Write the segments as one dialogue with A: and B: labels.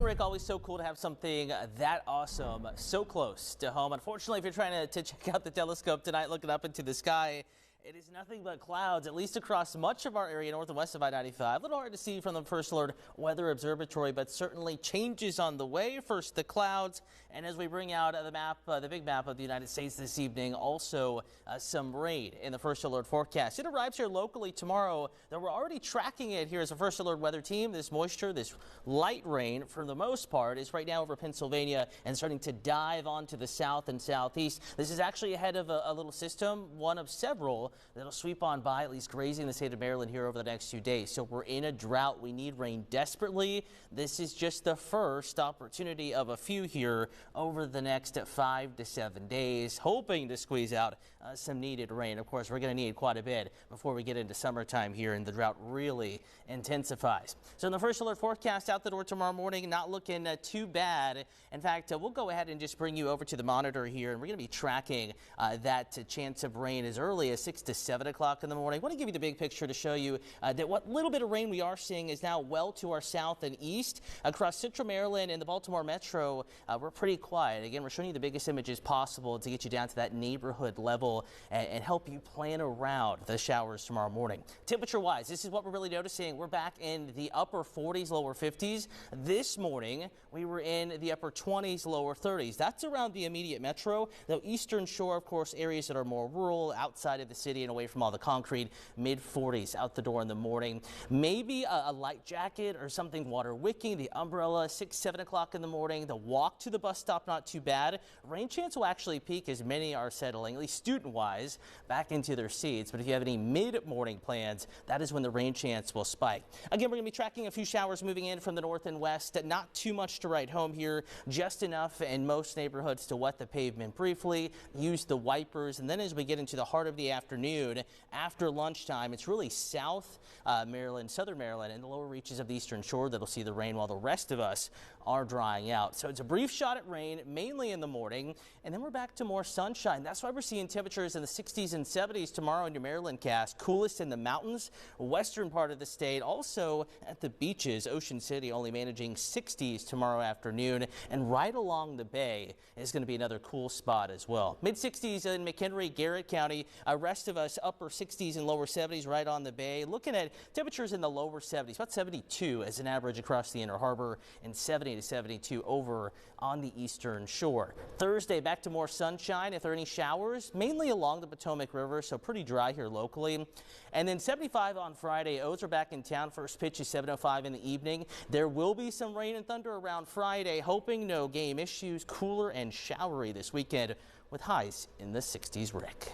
A: Rick, always so cool to have something that awesome so close to home. Unfortunately, if you're trying to check out the telescope tonight, looking up into the sky, it is nothing but clouds, at least across much of our area north and west of I-95. A little hard to see from the First Alert Weather Observatory, but certainly changes on the way. First the clouds, and as we bring out the map, the big map of the United States this evening, also some rain in the First Alert forecast. It arrives here locally tomorrow, though we're already tracking it here as a First Alert weather team. This moisture, this light rain, for the most part, is right now over Pennsylvania and starting to dive onto the south and southeast. This is actually ahead of a little system, one of several that'll sweep on by, at least grazing the state of Maryland here over the next few days. So we're in a drought. We need rain desperately. This is just the first opportunity of a few here over the next 5 to 7 days, hoping to squeeze out some needed rain. Of course, we're going to need quite a bit before we get into summertime here and the drought really intensifies. So in the First Alert forecast out the door tomorrow morning, not looking too bad. In fact, we'll go ahead and just bring you over to the monitor here, and we're going to be tracking that chance of rain as early as 6 to 7 o'clock in the morning. I want to give you the big picture to show you that what little bit of rain we are seeing is now well to our south and east. Across central Maryland and the Baltimore metro, we're pretty quiet. Again, we're showing you the biggest images possible to get you down to that neighborhood level and help you plan around the showers tomorrow morning. Temperature wise, this is what we're really noticing. We're back in the upper 40s, lower 50s. This morning, we were in the upper 20s, lower 30s. That's around the immediate metro. The eastern shore, of course, areas that are more rural, outside of the city and away from all the concrete, mid 40s out the door in the morning. Maybe a light jacket or something water wicking, the umbrella, 6, 7 o'clock in the morning. The walk to the bus stop, not too bad. Rain chance will actually peak as many are settling, at least student wise, back into their seats. But if you have any mid-morning plans, that is when the rain chance will spike. Again, we're going to be tracking a few showers moving in from the north and west. Not too much to write home here, just enough in most neighborhoods to wet the pavement briefly, use the wipers, and then as we get into the heart of the afternoon, after lunchtime, it's really south Maryland, southern Maryland, and the lower reaches of the eastern shore that'll see the rain while the rest of us are drying out. So it's a brief shot at rain, mainly in the morning, and then we're back to more sunshine. That's why we're seeing temperatures in the 60s and 70s tomorrow in your Maryland cast. Coolest in the mountains, western part of the state, also at the beaches. Ocean City only managing 60s tomorrow afternoon, and right along the bay is going to be another cool spot as well. Mid 60s in McHenry, Garrett County. Rest of us upper 60s and lower 70s right on the bay. Looking at temperatures in the lower 70s, about 72 as an average across the Inner Harbor, and 70 to 72 over on the eastern shore. Thursday, back to more sunshine. If there are any showers, mainly along the Potomac River, so pretty dry here locally. And then 75 on Friday. O's are back in town. First pitch is 7:05 in the evening. There will be some rain and thunder around Friday, hoping no game issues. Cooler and showery this weekend with highs in the 60s. Rick.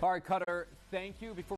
B: All right, Cutter, thank you. Before